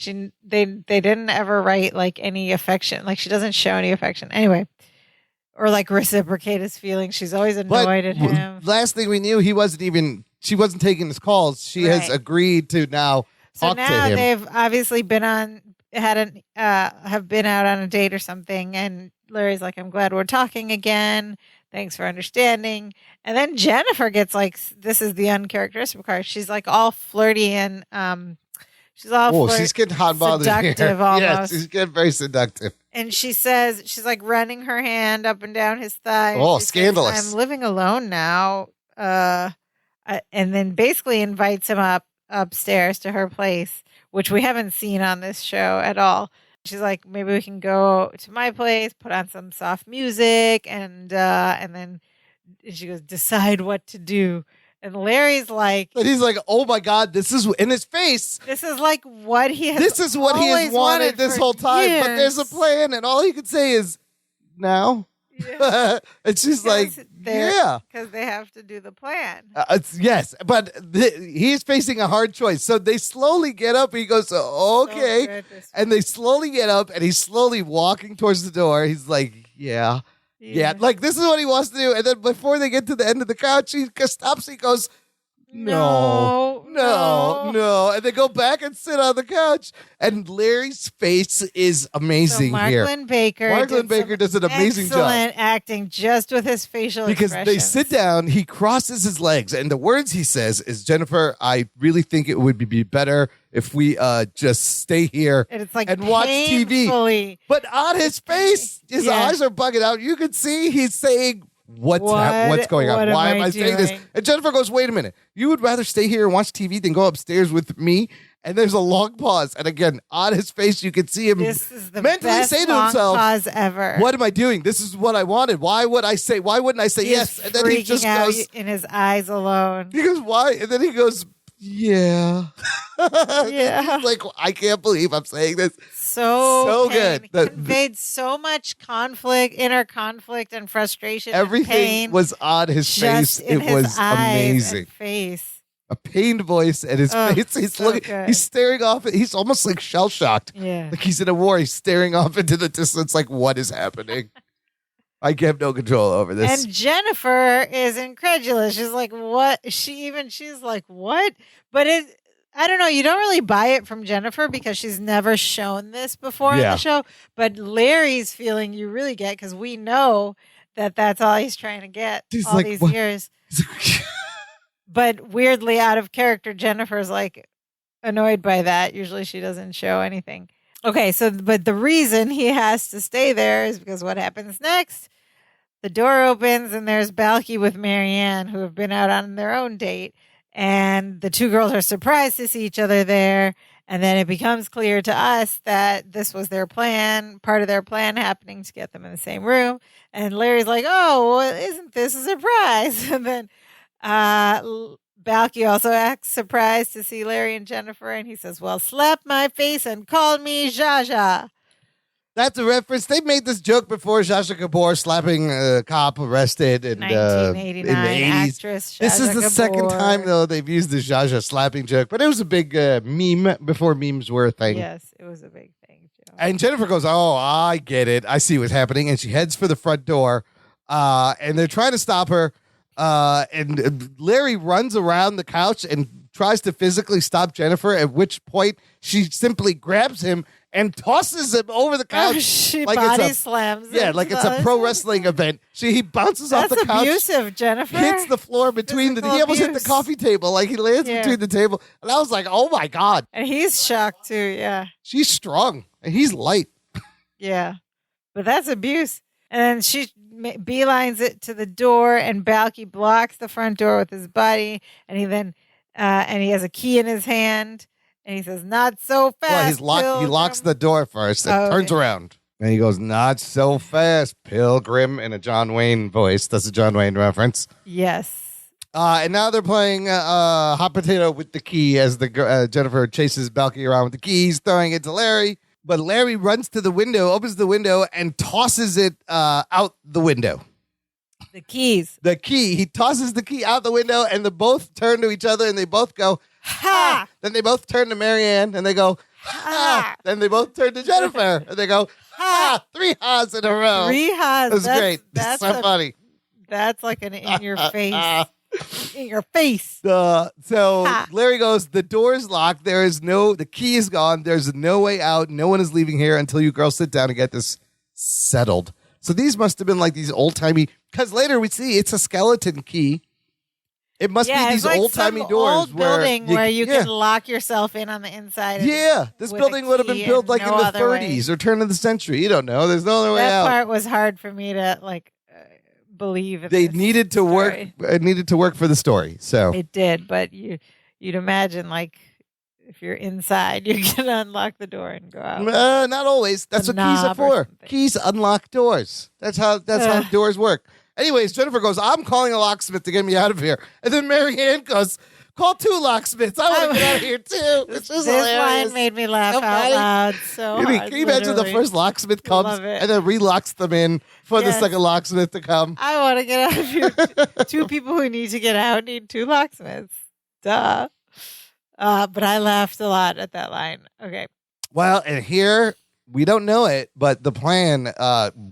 They didn't ever write like any affection. Like she doesn't show any affection. Anyway. Or like reciprocate his feelings. She's always annoyed at him. Last thing we knew, she wasn't taking his calls. She has agreed to now talk to him. So now they've obviously been have been out on a date or something. And Larry's like, "I'm glad we're talking again. Thanks for understanding." And then Jennifer gets like, this is the uncharacteristic part. She's like all flirty and she's all she's getting hot and bothered seductive here. almost. Yes, she's getting very seductive. And she says, she's like running her hand up and down his thigh. Oh, scandalous. Says, "I'm living alone now." And then basically invites him upstairs to her place, which we haven't seen on this show at all. She's like, "Maybe we can go to my place, put on some soft music, and then she goes, decide what to do." And Larry's like, but he's like, "Oh my God, this is in his face. This is like what he has. This is what he has wanted this whole time. Years. But there's a plan, and all he could say is now." Yeah. And she's like, "Yeah, because they have to do the plan." Yes, but he's facing a hard choice. So they slowly get up. He goes, "Okay," and they slowly get up, and he's slowly walking towards the door. He's like, "Yeah." Yeah, like this is what he wants to do. And then before they get to the end of the couch, he stops. He goes, No. And they go back and sit on the couch. And Larry's face is amazing here. Marklin Baker does an amazing job. Excellent acting just with his facial expressions. Because they sit down, he crosses his legs, and the words he says is, "Jennifer, I really think it would be better if we just stay here and watch TV." But on his face, his eyes are bugging out. You can see he's saying, What's going on? Why am I saying this? And Jennifer goes, "Wait a minute. You would rather stay here and watch TV than go upstairs with me?" And there's a long pause. And again, on his face, you can see him mentally say to himself, pause ever. "What am I doing? This is what I wanted. Why wouldn't I say yes?" And then he just goes in his eyes alone. He goes, "Why?" And then he goes, "Yeah." Yeah. Like, I can't believe I'm saying this. So good. Conveyed so much inner conflict and frustration. Everything and pain was on his face. It was amazing. Face. A pained voice and his face. He's looking. He's staring off. He's almost like shell shocked. Yeah. Like he's in a war. He's staring off into the distance. Like, what is happening? I have no control over this. And Jennifer is incredulous. She's like, "What?" She's like, "What?" But I don't know. You don't really buy it from Jennifer because she's never shown this before in the show. But Larry's feeling you really get because we know that that's all he's trying to get all these years. But weirdly out of character, Jennifer's like annoyed by that. Usually she doesn't show anything. Okay, but the reason he has to stay there is because what happens next? The door opens and there's Balky with Marianne, who have been out on their own date. And the two girls are surprised to see each other there. And then it becomes clear to us that this was their plan, part of their plan happening to get them in the same room. And Larry's like, oh, well, isn't this a surprise? And then Balky also acts surprised to see Larry and Jennifer. And he says, well, slap my face and call me Zsa Zsa. That's a reference. They made this joke before. Zsa Zsa Gabor slapping a cop arrested in 1989 in the 80s. Actress Zsa This is the Gabor. second time, though, they've used the Zsa Zsa slapping joke. But it was a big meme before memes were a thing. Yes, it was a big thing, Joe. And Jennifer goes, oh, I get it. I see what's happening. And she heads for the front door. And they're trying to stop her. And Larry runs around the couch and tries to physically stop Jennifer, at which point she simply grabs him and tosses him over the couch. She body slams him. Yeah, like it's a pro wrestling event. He bounces off the couch. That's abusive, Jennifer. Hits the floor between he almost hit the coffee table. Like he lands between the table. And I was like, oh my God. And he's shocked too, yeah. She's strong and he's light. Yeah. But that's abuse. And then she beelines it to the door, and Balky blocks the front door with his body, and he then and he has a key in his hand, and he says, not so fast. Well, he locks the door first and turns around. And he goes, not so fast, Pilgrim, in a John Wayne voice. That's a John Wayne reference. Yes. And now they're playing hot potato with the key as the Jennifer chases Balky around with the keys, throwing it to Larry. But Larry runs to the window, opens the window, and tosses it out the window. The keys. The key. He tosses the key out the window, and they both turn to each other, and they both go, ha! Then they both turn to Marianne, and they go, ha! Then they both turn to Jennifer, and they go, ha! 3 ha's in a row. 3 ha's. It was great. That's so funny. That's like an in-your-face. In your face. So Larry goes, the door's locked. The key is gone. There's no way out. No one is leaving here until you girls sit down and get this settled. So these must have been like these old-timey, because later we see it's a skeleton key. It must be these like old-timey doors. Old building where you can lock yourself in on the inside. Yeah, this building would have been built like in the 30s or turn of the century. You don't know. There's no other way out. That part was hard for me to believe. They needed to work. It needed to work for the story. So it did, but you'd imagine if you're inside, you can unlock the door and go out. Not always. That's what keys are for. Keys unlock doors. That's how doors work. Anyways, Jennifer goes, I'm calling a locksmith to get me out of here. And then Marianne goes, call 2 locksmiths. I want to get out of here too. This line made me laugh out loud. Can you imagine the first locksmith comes and then relocks them in for the second locksmith to come? I want to get out of here. 2 people who need to get out need 2 locksmiths. Duh. But I laughed a lot at that line. Okay. Well, and here, we don't know it, but the plan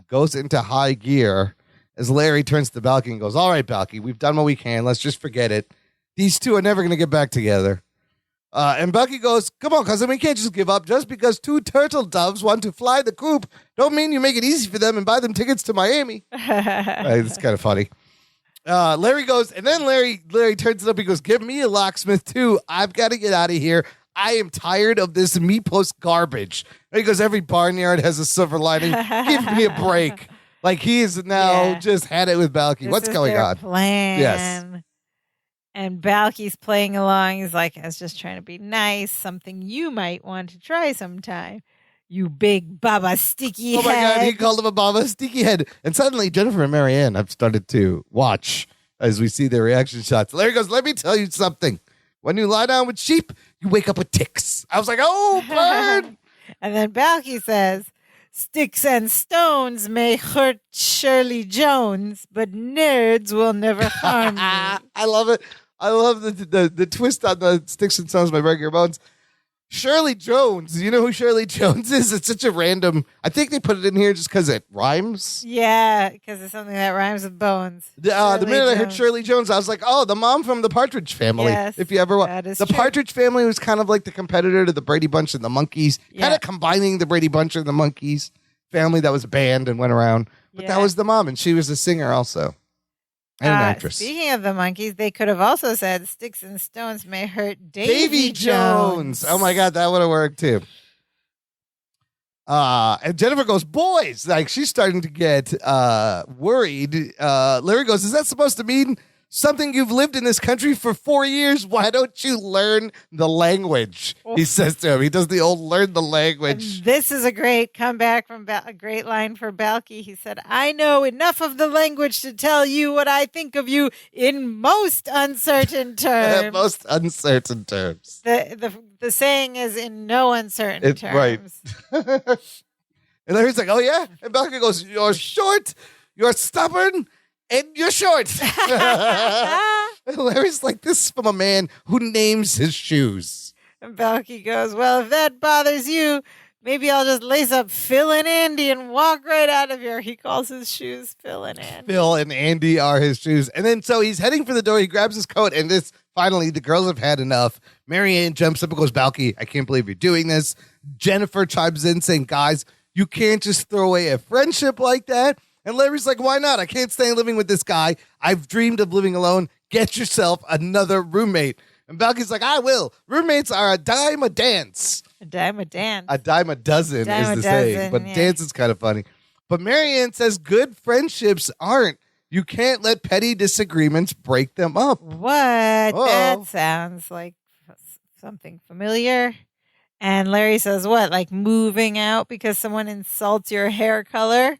goes into high gear as Larry turns to Balky and goes, all right, Balky, we've done what we can. Let's just forget it. These 2 are never going to get back together. And Balky goes, come on, cousin, we can't just give up. Just because 2 turtle doves want to fly the coop don't mean you make it easy for them and buy them tickets to Miami. It's kind of funny. Larry goes, and then Larry turns it up. He goes, give me a locksmith too. I've got to get out of here. I am tired of this meat-post garbage. And he goes, every barnyard has a silver lining. Give me a break. Like he is now just had it with Balky. What's going on? Plan. Yes. And Balky's playing along. He's like, I was just trying to be nice. Something you might want to try sometime. You big Baba Sticky Head. Oh my God, he called him a Baba Sticky Head. And suddenly Jennifer and Marianne have started to watch as we see their reaction shots. Larry goes, let me tell you something. When you lie down with sheep, you wake up with ticks. I was like, oh, bird. And then Balky says, sticks and stones may hurt Shirley Jones, but nerds will never harm me. I love it. I love the twist on the sticks and stones may break your bones. Shirley Jones. You know who Shirley Jones is? It's such a random. I think they put it in here just because it rhymes. Yeah, because it's something that rhymes with bones. The minute I heard Shirley Jones, I was like, oh, the mom from the Partridge Family. Yes, if you ever watch the Partridge Family, was kind of like the competitor to the Brady Bunch and the Monkees, kind of combining the Brady Bunch and the Monkees family that was a band and went around. But that was the mom, and she was a singer also. And an actress. Speaking of the Monkees, they could have also said sticks and stones may hurt Davy Jones. Oh my God, that would have worked too. And Jennifer goes, boys, like she's starting to get worried. Larry goes, is that supposed to mean Something you've lived in this country for 4 years. Why don't you learn the language? He says to him. He does the old learn the language. And this is a great comeback from a great line for Balky. He said, I know enough of the language to tell you what I think of you in most uncertain terms. Most uncertain terms. The saying is in no uncertain terms. Right. And Larry's like, oh, yeah? And Balky goes, you're short, you're stubborn, and you're short. And Larry's like, this is from a man who names his shoes. And Balky goes, well, if that bothers you, maybe I'll just lace up Phil and Andy and walk right out of here. He calls his shoes Phil and Andy. Phil and Andy are his shoes. And then so he's heading for the door. He grabs his coat, and finally, the girls have had enough. Marianne jumps up and goes, Balky, I can't believe you're doing this. Jennifer chimes in saying, guys, you can't just throw away a friendship like that. And Larry's like, why not? I can't stay living with this guy. I've dreamed of living alone. Get yourself another roommate. And Balky's like, I will. Roommates are a dime a dance. A dime a dance. A dime a dozen is the saying. But dance is kind of funny. But Marianne says good friendships aren't. You can't let petty disagreements break them up. What? Whoa. That sounds like something familiar. And Larry says, what? Like moving out because someone insults your hair color?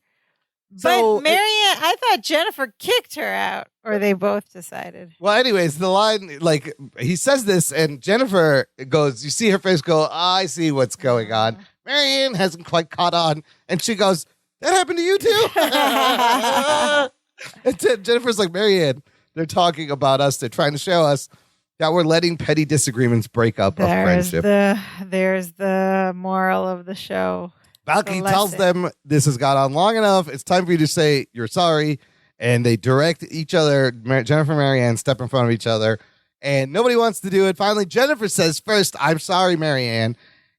But Marianne, I thought Jennifer kicked her out, or they both decided. Well, anyways, the line, like, he says this, and Jennifer goes, you see her face go, I see what's going on. Marianne hasn't quite caught on, and she goes, that happened to you too? And Jennifer's like, Marianne, they're talking about us. They're trying to show us that we're letting petty disagreements break up a friendship. There's the moral of the show. Balky tells them this has gone on long enough. It's time for you to say you're sorry. And they direct each other. Jennifer and Marianne step in front of each other. And nobody wants to do it. Finally, Jennifer says first, I'm sorry, Marianne.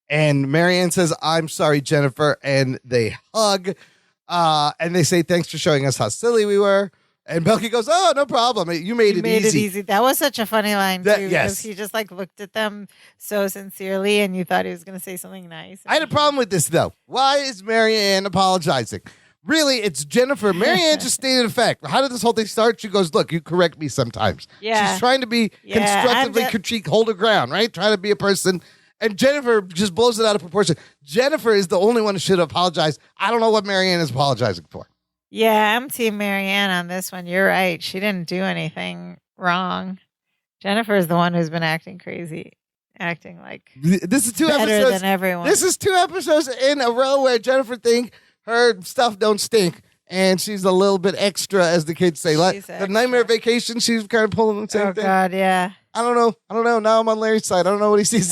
And Marianne says, I'm sorry, Jennifer. And they hug. And they say, thanks for showing us how silly we were. And Balky goes, oh, no problem. You made it easy. That was such a funny line, too. Yes. He just looked at them so sincerely, and you thought he was going to say something nice. I had a problem with this, though. Why is Marianne apologizing? Really, it's Jennifer. Marianne just stated a fact. How did this whole thing start? She goes, look, you correct me sometimes. Yeah. She's trying to be constructively critique, hold her ground, right? Trying to be a person. And Jennifer just blows it out of proportion. Jennifer is the only one who should apologize. I don't know what Marianne is apologizing for. Yeah, I'm Team Marianne on this one. You're right. She didn't do anything wrong. Jennifer is the one who's been acting crazy, acting like this is better than everyone. This is 2 episodes in a row where Jennifer thinks her stuff don't stink, and she's a little bit extra, as the kids say. Like the Nightmare Vacation, she's kind of pulling the same thing. Oh, God, yeah. I don't know. Now I'm on Larry's side. I don't know what he sees.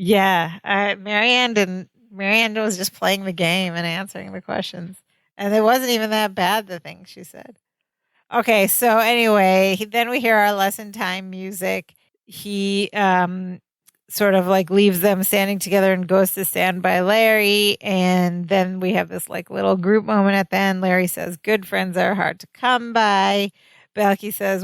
Yeah, Marianne was just playing the game and answering the questions. And it wasn't even that bad, the things she said. Okay, so anyway, then we hear our lesson time music. He sort of leaves them standing together and goes to stand by Larry. And then we have this little group moment at the end. Larry says, good friends are hard to come by. Balky says,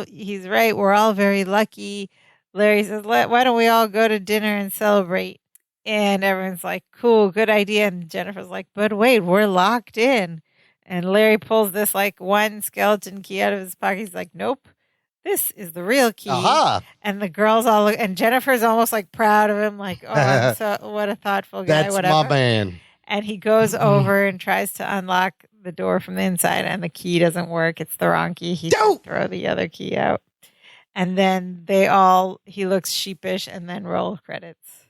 he's right, we're all very lucky. Larry says, why don't we all go to dinner and celebrate? And everyone's like, cool, good idea. And Jennifer's like, but wait, we're locked in. And Larry pulls this one skeleton key out of his pocket. He's like, nope, this is the real key. Uh-huh. And the girls all look, and Jennifer's almost proud of him. What a thoughtful guy. That's whatever. my man. And he goes over and tries to unlock the door from the inside, and the key doesn't work. It's the wrong key. He can throw the other key out. And then he looks sheepish, and then roll credits.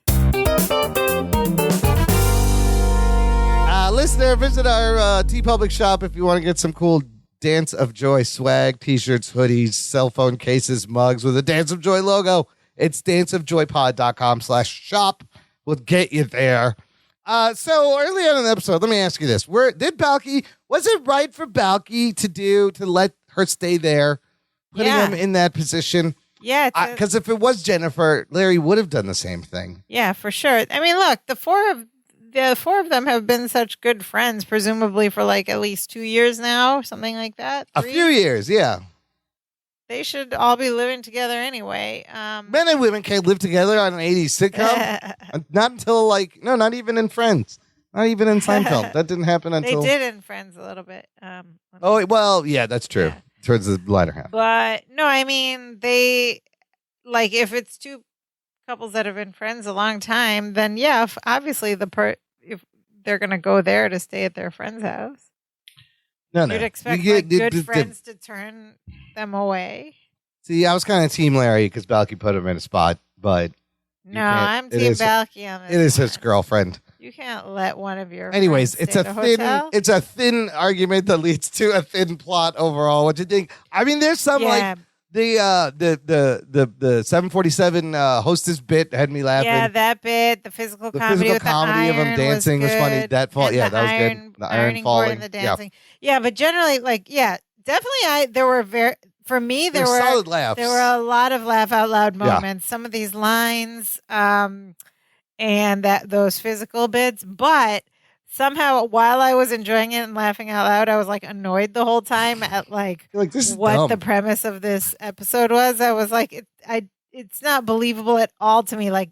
Listener, visit our TeePublic shop if you want to get some cool Dance of Joy swag, t-shirts, hoodies, cell phone cases, mugs with a Dance of Joy logo. It's danceofjoypod.com/shop. We'll get you there. So early on in the episode, let me ask you this. Was it right for Balky to let her stay there? Putting him in that position. Yeah. Because if it was Jennifer, Larry would have done the same thing. Yeah, for sure. I mean, look, the four of them have been such good friends, presumably for at least 2 years now, something like that. 3? A few years, yeah. They should all be living together anyway. Men and women can't live together on an 80s sitcom. Not until not even in Friends. Not even in Seinfeld. That didn't happen until... They did in Friends a little bit. Oh, well, yeah, that's true. Yeah. Towards the latter half. But, no, I mean, they... Like, if it's two couples that have been friends a long time, then, yeah, obviously if they're going to go there to stay at their friend's house. No. You'd expect good friends to turn them away. See, I was kind of Team Larry because Balky put him in a spot, but... No, I'm Team Balky on this. It is his girlfriend. You can't let one of your Anyways, it's a thin argument that leads to a thin plot overall. What do you think? I mean, there's some like the 747 hostess bit had me laughing. Yeah, that bit, the physical comedy with the iron of him dancing was funny. That fall, yeah, that was good. The iron falling, and the dancing. Yeah, but generally, like, yeah, definitely. There were for me, there were solid laughs. There were a lot of laugh out loud moments. Yeah. Some of these lines, and those physical bits, but somehow while I was enjoying it and laughing out loud, I was like annoyed the whole time at like this is what dumb. The premise of this episode was. I was like, it's not believable at all to me. Like,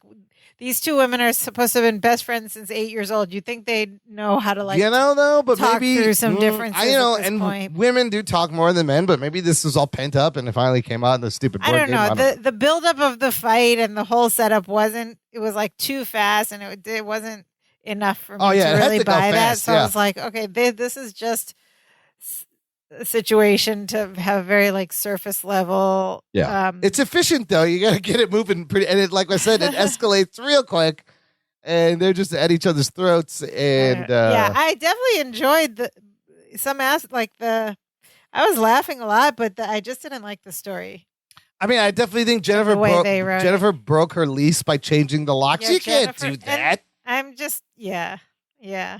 these two women are supposed to have been best friends since 8 years old. You think they know how to but talk maybe through some differences? And point. Women do talk more than men, but maybe this was all pent up and it finally came out in the stupid board game. I don't know. The buildup of the fight and the whole setup it was like too fast, and it wasn't enough for me to really buy that. So I was like, okay, this is just a situation to have very like surface level. Yeah, it's efficient though. You got to get it moving pretty, and it, like I said, it escalates real quick, and they're just at each other's throats. And I definitely enjoyed I was laughing a lot, but I just didn't like the story. I mean, I definitely think Jennifer broke her lease by changing the locks. You can't do that. I'm just yeah.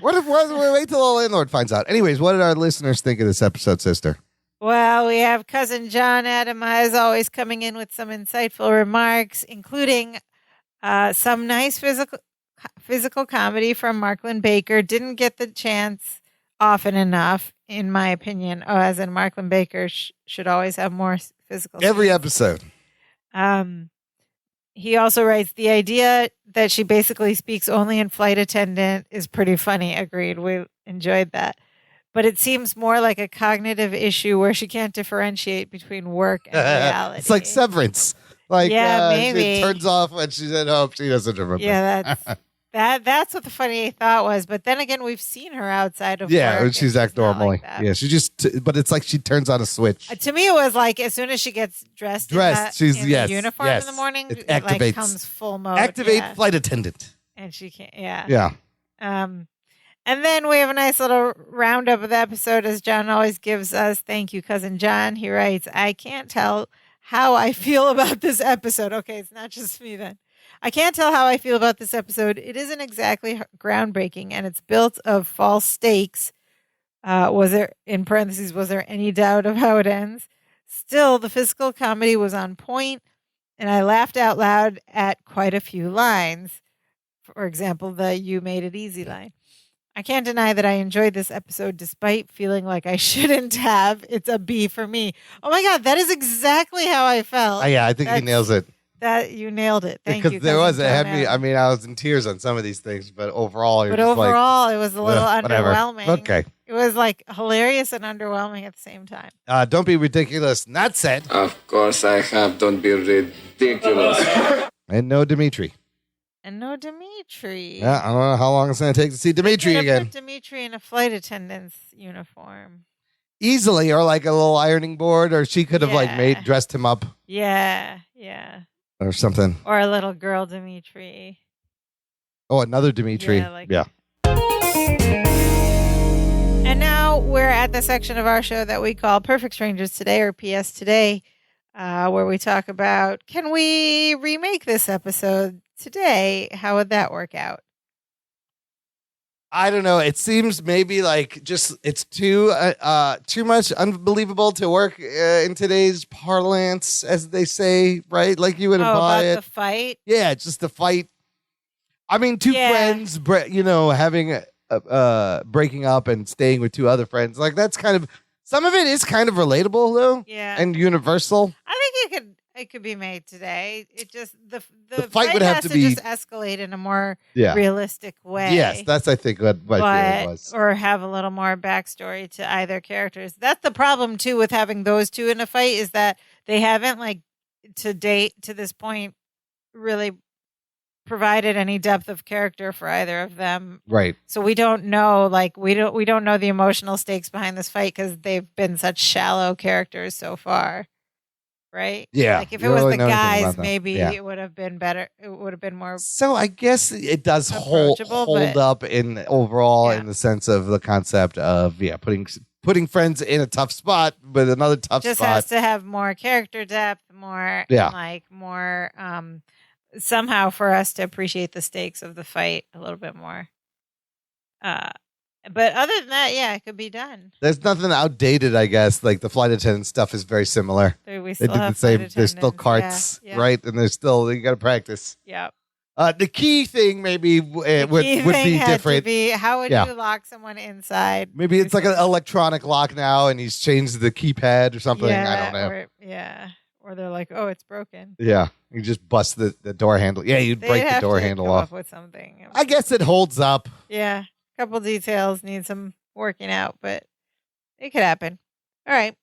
What if wait till the landlord finds out? Anyways, what did our listeners think of this episode, sister? Well, we have cousin John Adam, as always, coming in with some insightful remarks, including some nice physical comedy from Marklyn Baker. Didn't get the chance often enough, in my opinion. As in Marklyn Baker should always have more physical. Every episode. He also writes, the idea that she basically speaks only in flight attendant is pretty funny. Agreed. We enjoyed that. But it seems more like a cognitive issue where she can't differentiate between work and reality. It's like Severance. Like, maybe. She turns off when she's at home. She doesn't remember. Yeah, that's what the funny thought was. But then again, we've seen her outside of work. Yeah, she's act normally. Like yeah, she just, but it's like she turns on a switch. To me, it was like as soon as she gets dressed she's in the uniform in the morning, it activates. Like comes full mode. Activate flight attendant. And she can't, yeah. Yeah. And then we have a nice little roundup of the episode, as John always gives us. Thank you, cousin John. He writes, I can't tell how I feel about this episode. Okay, it's not just me then. I can't tell how I feel about this episode. It isn't exactly groundbreaking, and it's built of false stakes. Was there, in parentheses, was there any doubt of how it ends? Still, the physical comedy was on point, and I laughed out loud at quite a few lines. For example, the "you made it easy" line. I can't deny that I enjoyed this episode despite feeling like I shouldn't have. It's a B for me. Oh my God, that is exactly how I felt. Yeah, I think he nails it. That you nailed it. Thank you. Because it had me. I mean, I was in tears on some of these things, but overall, it was a little underwhelming. Okay, it was like hilarious and underwhelming at the same time. Don't be ridiculous. Not said. Of course, I have. Don't be ridiculous. And no Dimitri. Yeah, I don't know how long it's going to take to see Dimitri again. Put Dimitri in a flight attendant's uniform. Easily, or like a little ironing board, or she could have dressed him up. Yeah. Or something. Or a little girl Dimitri. Oh, another Dimitri. Yeah. And now we're at the section of our show that we call Perfect Strangers Today, or PS Today, where we talk about, can we remake this episode today? How would that work out? I don't know. It seems maybe like it's too much unbelievable to work in today's parlance, as they say, right? Like you wouldn't buy it. The fight? Yeah, just the fight. I mean, two friends, having breaking up and staying with two other friends. Like that's kind of, some of it is kind of relatable though. Yeah. And universal. I think you could It could be made today. It just the fight would have has to be just escalate in a more realistic way. Yes, that's I think what my feeling was. Or have a little more backstory to either characters. That's the problem too with having those two in a fight is that they haven't to this point really provided any depth of character for either of them. Right. So we don't know we don't know the emotional stakes behind this fight because they've been such shallow characters so far. Right? Yeah. If it was the guys, maybe it would have been better. It would have been more. So I guess it does hold up in overall in the sense of the concept of putting friends in a tough spot, but another tough spot. Just has to have more character depth, more more somehow for us to appreciate the stakes of the fight a little bit more. But other than that, it could be done. There's nothing outdated, I guess. Like the flight attendant stuff is very similar. They did the same. There's still carts, right? And there's still you got to practice. Yeah. The key thing maybe would be different. How would you lock someone inside? Maybe it's like an electronic lock now, and he's changed the keypad or something. I don't know. Or they're like, oh, it's broken. Yeah, you just bust the door handle. Yeah, you'd break the door handle off with something. I guess it holds up. Yeah. Couple details need some working out, but it could happen. All right.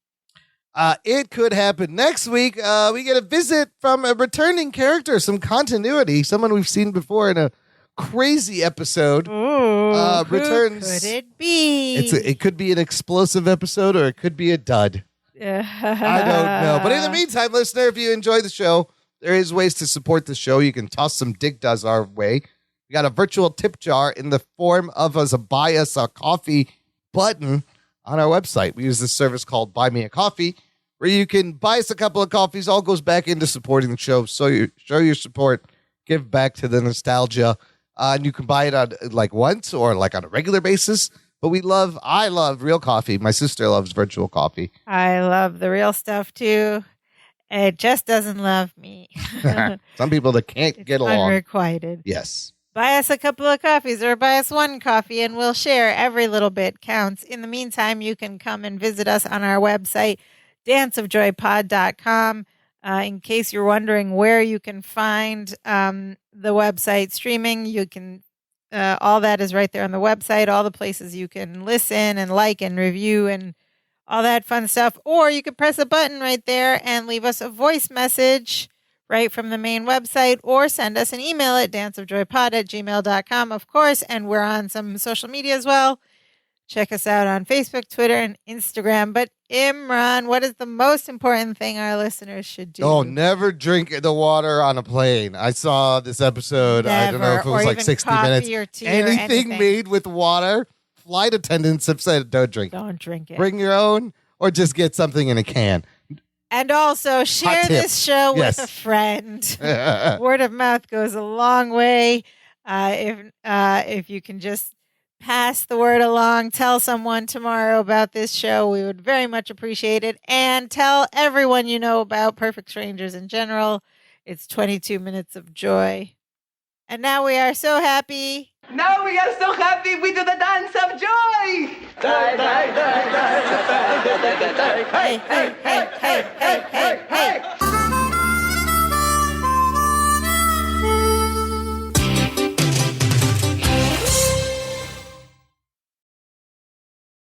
It could happen next week. We get a visit from a returning character, some continuity, someone we've seen before in a crazy episode. Ooh, returns. Who could it be? It could be an explosive episode, or it could be a dud. I don't know. But in the meantime, listener, if you enjoy the show, there is ways to support the show. You can toss some dig does our way. We got a virtual tip jar in the form of a buy us a coffee button on our website. We use this service called Buy Me a Coffee, where you can buy us a couple of coffees. All goes back into supporting the show. So you show your support, give back to the nostalgia, and you can buy it on once or on a regular basis. But I love real coffee. My sister loves virtual coffee. I love the real stuff too. It just doesn't love me. Some people that can't get along. Unrequited. Yes. Buy us a couple of coffees or buy us one coffee and we'll share. Every little bit counts. In the meantime, you can come and visit us on our website, danceofjoypod.com. In case you're wondering where you can find the website streaming, you can all that is right there on the website, all the places you can listen and like and review and all that fun stuff. Or you could press a button right there and leave us a voice message right from the main website, or send us an email at danceofjoypod@gmail.com, of course. And we're on some social media as well. Check us out on Facebook, Twitter, and Instagram. But Imran, what is the most important thing our listeners should do? Oh, never drink the water on a plane. I saw this episode. Never. I don't know if it was 60 minutes. Or tea anything made with water, flight attendants have said don't drink. Don't drink it. Bring your own or just get something in a can. And also share this show with a friend. Word of mouth goes a long way. If you can just pass the word along, tell someone tomorrow about this show, we would very much appreciate it. And tell everyone you know about Perfect Strangers in general. It's 22 minutes of joy. And now we are so happy. Now we are so happy we do the dance of joy. Die, die, die, die, die, die, die, die, die. Hey, hey, hey, hey, hey, hey, hey.